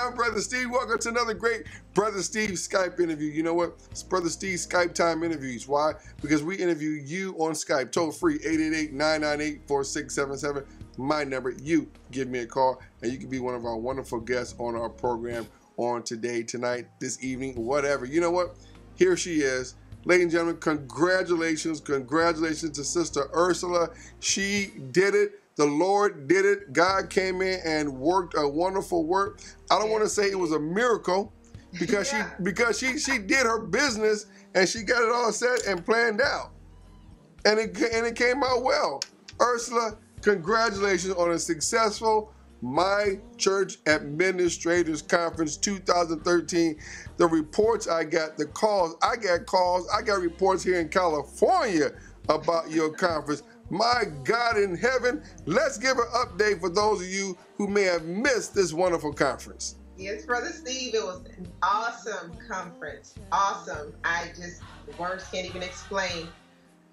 I'm Brother Steve. Welcome to another great Brother Steve Skype interview. You know what? It's Brother Steve Skype time interviews. Why? Because we interview you on Skype, toll free, 888-998-4677. My number, you give me a call, and you can be one of our wonderful guests on our program on today, tonight, this evening, whatever. You know what? Here she is. Ladies and gentlemen, congratulations to Sister Ursula. She did it. The Lord did it. God came in and worked a wonderful work. I don't want to say it was a miracle because she did her business and she got it all set and planned out. And it came out well. Ursula, congratulations on a successful My Church Administrators Conference 2013. The reports I got, the calls, I got reports here in California about your conference. My God in heaven, let's give an update for those of you who may have missed this wonderful conference. Yes, Brother Steve, it was an awesome conference. Awesome. Words can't even explain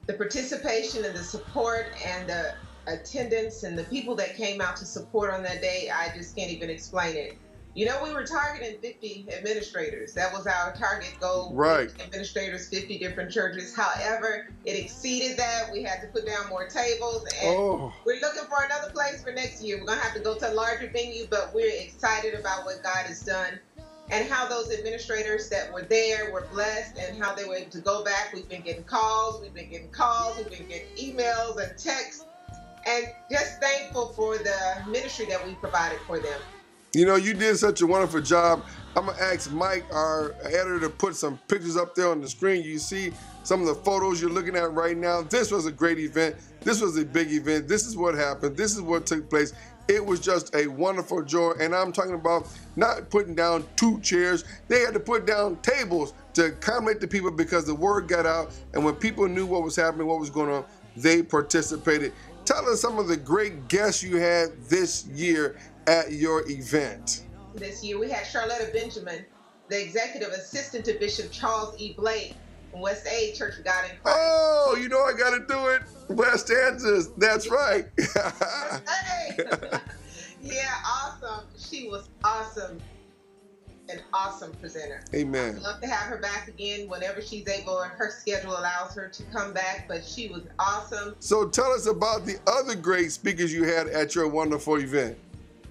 the participation and the support and the attendance and the people that came out to support on that day. I just can't even explain it. You know, we were targeting 50 administrators. That was our target goal. Right. 50 administrators, 50 different churches. However, it exceeded that. We had to put down more tables, and we're looking for another place for next year. We're going to have to go to a larger venue, but we're excited about what God has done and how those administrators that were there were blessed and how they were able to go back. We've been getting calls, we've been getting emails and texts, and just thankful for the ministry that we provided for them. You know, you did such a wonderful job. I'm going to ask Mike, our editor, to put some pictures up there on the screen. You see some of the photos you're looking at right now. This was a great event. This was a big event. This is what happened. This is what took place. It was just a wonderful joy. And I'm talking about not putting down 2 chairs. They had to put down tables to accommodate the people because the word got out. And when people knew what was happening, what was going on, they participated. Tell us some of the great guests you had this year at your event. This year we had Charlotta Benjamin, the executive assistant to Bishop Charles E. Blake from West Aid Church of God in Christ. Oh, you know I got to do it. West Angeles, that's right. Yeah, awesome. She was awesome. An awesome presenter. Amen. I'd love to have her back again whenever she's able and her schedule allows her to come back, but she was awesome. So tell us about the other great speakers you had at your wonderful event.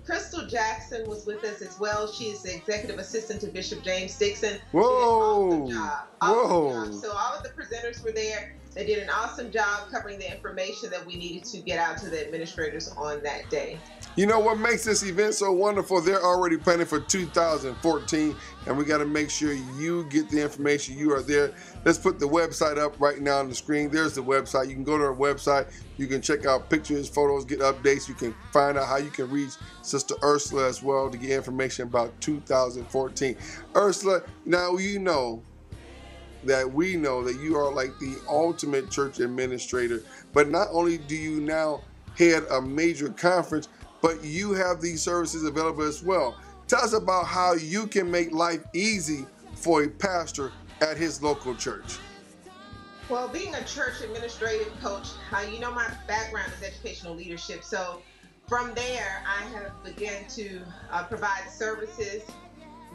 Crystal Jackson was with us as well. She is the executive assistant to Bishop James Dixon. Whoa. She did an awesome job. Awesome job. So all of the presenters were there. They did an awesome job covering the information that we needed to get out to the administrators on that day. You know what makes this event so wonderful? They're already planning for 2014, and we got to make sure you get the information. You are there. Let's put the website up right now on the screen. There's the website. You can go to our website. You can check out pictures, photos, get updates. You can find out how you can reach Sister Ursula as well to get information about 2014. Ursula, now we know that you are like the ultimate church administrator, but not only do you now head a major conference, but you have these services available as well. Tell us about how you can make life easy for a pastor at his local church. Well, being a church administrative coach, you know my background is educational leadership. So from there, I have begun to provide services,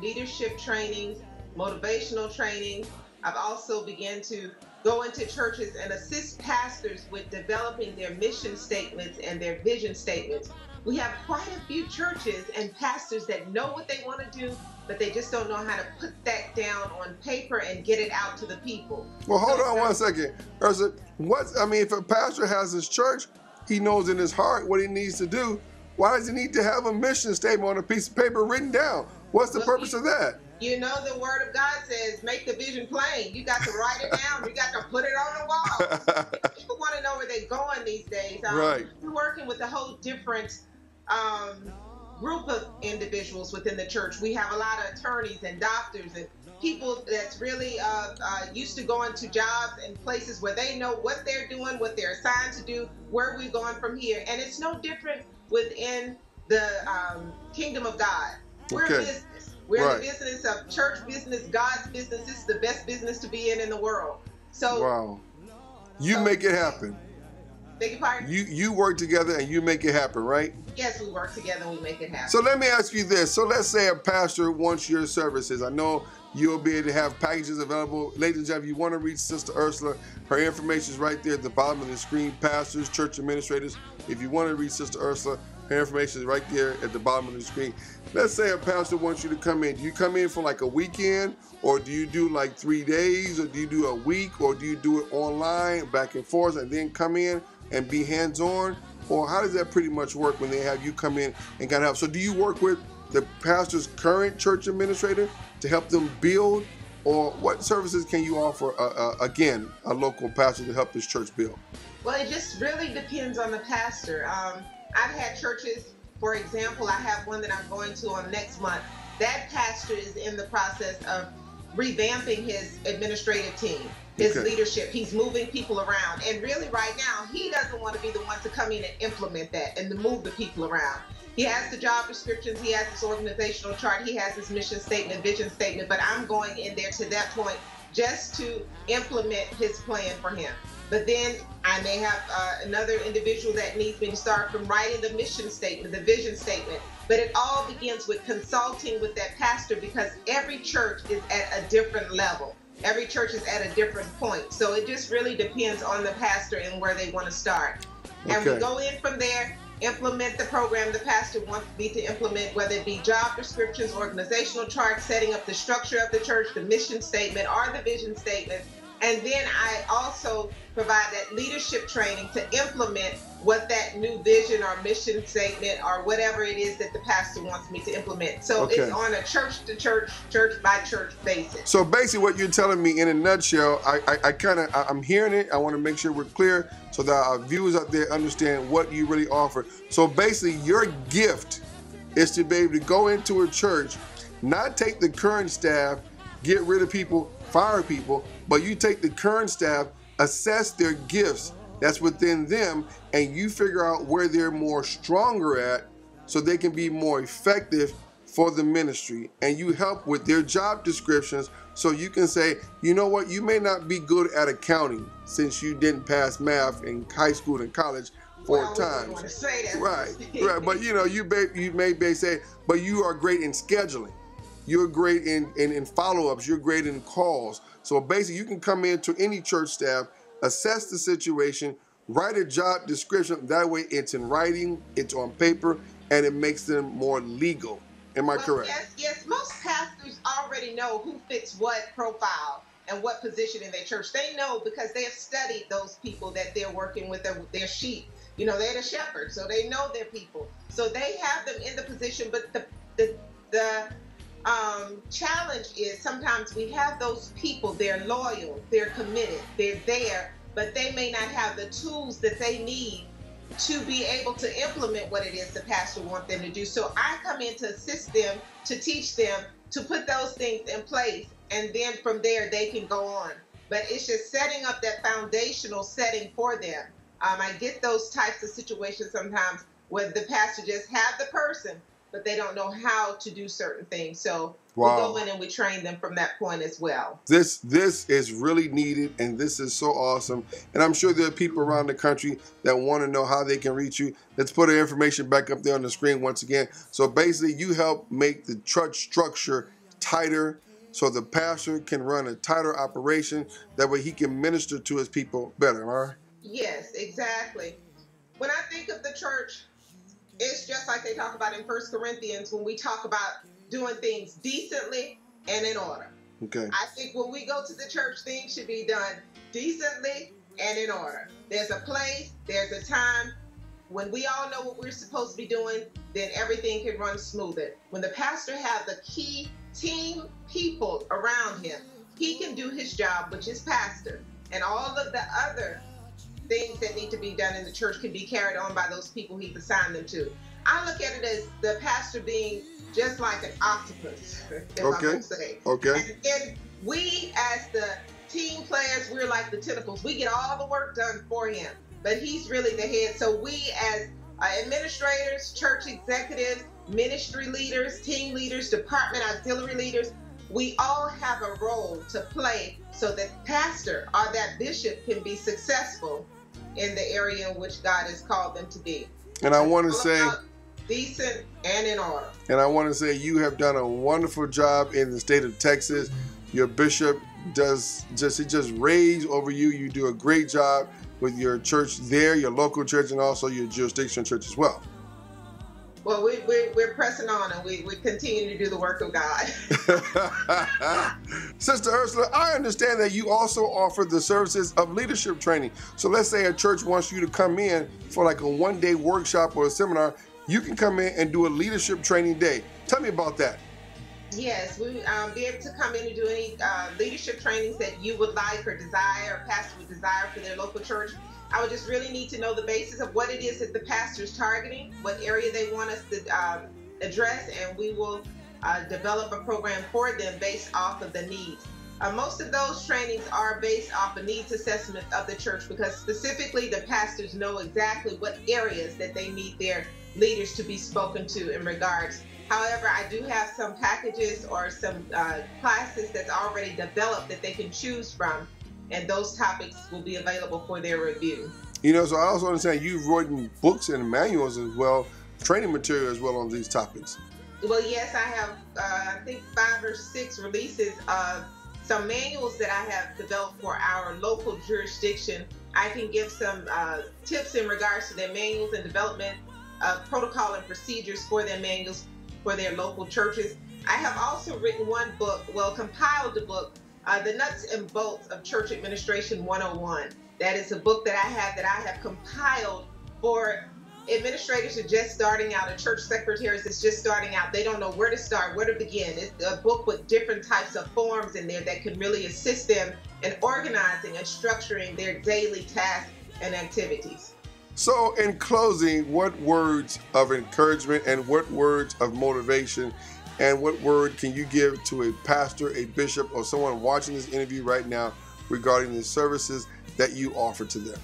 leadership trainings, motivational trainings. I've also begun to go into churches and assist pastors with developing their mission statements and their vision statements. We have quite a few churches and pastors that know what they want to do, but they just don't know how to put that down on paper and get it out to the people. Well, hold on one second. Ursula, if a pastor has his church, he knows in his heart what he needs to do. Why does he need to have a mission statement on a piece of paper written down? What's the purpose of that? You know, the word of God says, make the vision plain. You got to write it down. You got to put it on the wall. People want to know where they're going these days. Right. We're working with a whole different group of individuals within the church. We have a lot of attorneys and doctors and people that's really used to going to jobs and places where they know what they're doing, what they're assigned to do, where we're going from here. And it's no different within the kingdom of God. We're in business. We're in the business of church business, God's business. This is the best business to be in the world. So wow. You make it happen. Beg your pardon? You work together and you make it happen, right? Yes, we work together and we make it happen. So let me ask you this. So let's say a pastor wants your services. I know you'll be able to have packages available. Ladies and gentlemen, if you want to reach Sister Ursula, her information is right there at the bottom of the screen. Pastors, church administrators, if you want to reach Sister Ursula, her information is right there at the bottom of the screen. Let's say a pastor wants you to come in. Do you come in for like a weekend, or do you do like 3 days, or do you do a week, or do you do it online, back and forth, and then come in and be hands-on? Or how does that pretty much work when they have you come in and kind of help? So do you work with the pastor's current church administrator to help them build? Or what services can you offer, again, a local pastor to help this church build? Well, it just really depends on the pastor. I've had churches, for example, I have one that I'm going to on next month. That pastor is in the process of revamping his administrative team, his leadership. He's moving people around. And really right now, he doesn't want to be the one to come in and implement that and to move the people around. He has the job descriptions, he has his organizational chart, he has his mission statement, vision statement, but I'm going in there to that point just to implement his plan for him. But then I may have another individual that needs me to start from writing the mission statement, the vision statement. But it all begins with consulting with that pastor, because every church is at a different level. Every church is at a different point. So it just really depends on the pastor and where they want to start. And we go in from there, implement the program the pastor wants me to implement, whether it be job descriptions, organizational charts, setting up the structure of the church, the mission statement, or the vision statement. And then I also provide that leadership training to implement what that new vision or mission statement or whatever it is that the pastor wants me to implement. So it's on a church-to-church, church-by-church basis. So basically what you're telling me in a nutshell, I'm hearing it. I want to make sure we're clear so that our viewers out there understand what you really offer. So basically your gift is to be able to go into a church, not take the current staff, get rid of people, fire people, but you take the current staff, assess their gifts that's within them, and you figure out where they're more stronger at so they can be more effective for the ministry. And you help with their job descriptions so you can say, you know what, you may not be good at accounting since you didn't pass math in high school and college 4 times. Want to say that. Right. But you know, you may say, but you are great in scheduling. You're great in follow-ups. You're great in calls. So basically, you can come into any church staff, assess the situation, write a job description. That way, it's in writing, it's on paper, and it makes them more legal. Am I correct? Yes. Most pastors already know who fits what profile and what position in their church. They know because they have studied those people that they're working with, their sheep. You know, they're the shepherds, so they know their people. So they have them in the position, but the challenge is sometimes we have those people, they're loyal, they're committed, they're there, but they may not have the tools that they need to be able to implement what it is the pastor wants them to do. So I come in to assist them, to teach them, to put those things in place, and then from there they can go on. But it's just setting up that foundational setting for them. I get those types of situations sometimes where the pastor just have the person, but they don't know how to do certain things. So we go in and we train them from that point as well. This is really needed, and this is so awesome. And I'm sure there are people around the country that want to know how they can reach you. Let's put our information back up there on the screen once again. So basically, you help make the church structure tighter so the pastor can run a tighter operation. That way he can minister to his people better, am I right? Yes, exactly. When I think of the church, it's just like they talk about in 1 Corinthians when we talk about doing things decently and in order. Okay. I think when we go to the church, things should be done decently and in order. There's a place, there's a time. When we all know what we're supposed to be doing, then everything can run smoother. When the pastor has the key team people around him, he can do his job, which is pastor. And all of the other things that need to be done in the church can be carried on by those people he's assigned them to. I look at it as the pastor being just like an octopus, if I can say. Okay. And we, as the team players, we're like the tentacles. We get all the work done for him, but he's really the head. So we, as administrators, church executives, ministry leaders, team leaders, department auxiliary leaders, we all have a role to play so that pastor or that bishop can be successful in the area in which God has called them to be. And I want to say, decent and in order. And I want to say you have done a wonderful job in the state of Texas. Your bishop just raised over you. You do a great job with your church there, your local church, and also your jurisdiction church as well. Well, we're pressing on, and we continue to do the work of God. Sister Ursula, I understand that you also offer the services of leadership training. So let's say a church wants you to come in for like a one-day workshop or a seminar. You can come in and do a leadership training day. Tell me about that. Yes, we be able to come in and do any leadership trainings that you would like or desire, or pastor would desire for their local church. I would just really need to know the basis of what it is that the pastor is targeting, what area they want us to address, and we will develop a program for them based off of the needs. Most of those trainings are based off a needs assessment of the church, because specifically the pastors know exactly what areas that they need their leaders to be spoken to in regards. However, I do have some packages or some classes that's already developed that they can choose from, and those topics will be available for their review. You know, so I also understand you've written books and manuals as well, training material as well on these topics. Well, yes, I have, I think 5 or 6 releases of some manuals that I have developed for our local jurisdiction. I can give some tips in regards to their manuals and development of protocol and procedures for their manuals for their local churches. I have also written one book, compiled a book, The Nuts and Bolts of Church Administration 101. That is a book that I have compiled for administrators who are just starting out, or church secretaries that's just starting out. They don't know where to start, where to begin. It's a book with different types of forms in there that can really assist them in organizing and structuring their daily tasks and activities. So in closing, what words of encouragement and what words of motivation and what word can you give to a pastor, a bishop, or someone watching this interview right now regarding the services that you offer to them?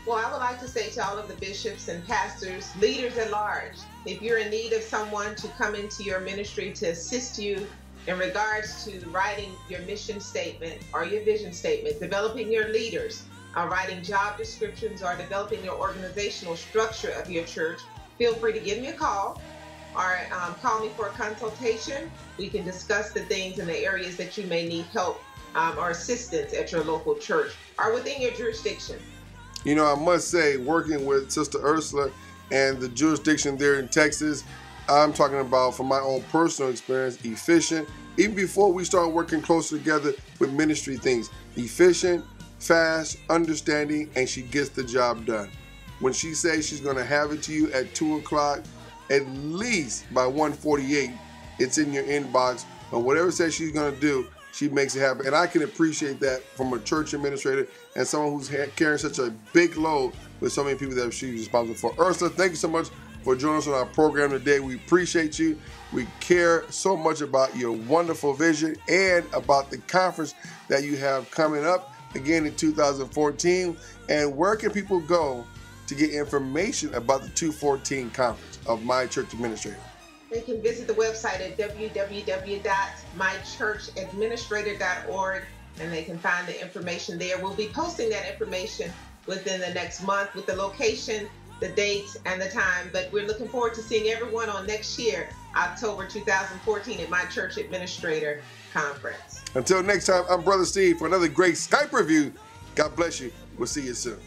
Well, I would like to say to all of the bishops and pastors, leaders at large, if you're in need of someone to come into your ministry to assist you in regards to writing your mission statement or your vision statement, developing your leaders, writing job descriptions, or developing your organizational structure of your church, feel free to give me a call or call me for a consultation. We can discuss the things in the areas that you may need help or assistance at your local church or within your jurisdiction. You know, I must say, working with Sister Ursula and the jurisdiction there in Texas, I'm talking about, from my own personal experience, efficient. Even before we start working closer together with ministry things, efficient, fast, understanding, and she gets the job done. When she says she's going to have it to you at 2 o'clock, at least by 1:48, it's in your inbox. And whatever it says she's going to do, she makes it happen. And I can appreciate that from a church administrator and someone who's carrying such a big load with so many people that she's responsible for. Ursula, thank you so much for joining us on our program today. We appreciate you. We care so much about your wonderful vision and about the conference that you have coming up again in 2014. And where can people go to get information about the 214 conference of My Church Administrator? They can visit the website at www.mychurchadministrator.org, and they can find the information there. We'll be posting that information within the next month with the location, the dates, and the time. But we're looking forward to seeing everyone on next year, October 2014, at My Church Administrator Conference. Until next time, I'm Brother Steve for another great Skype review. God bless you. We'll see you soon.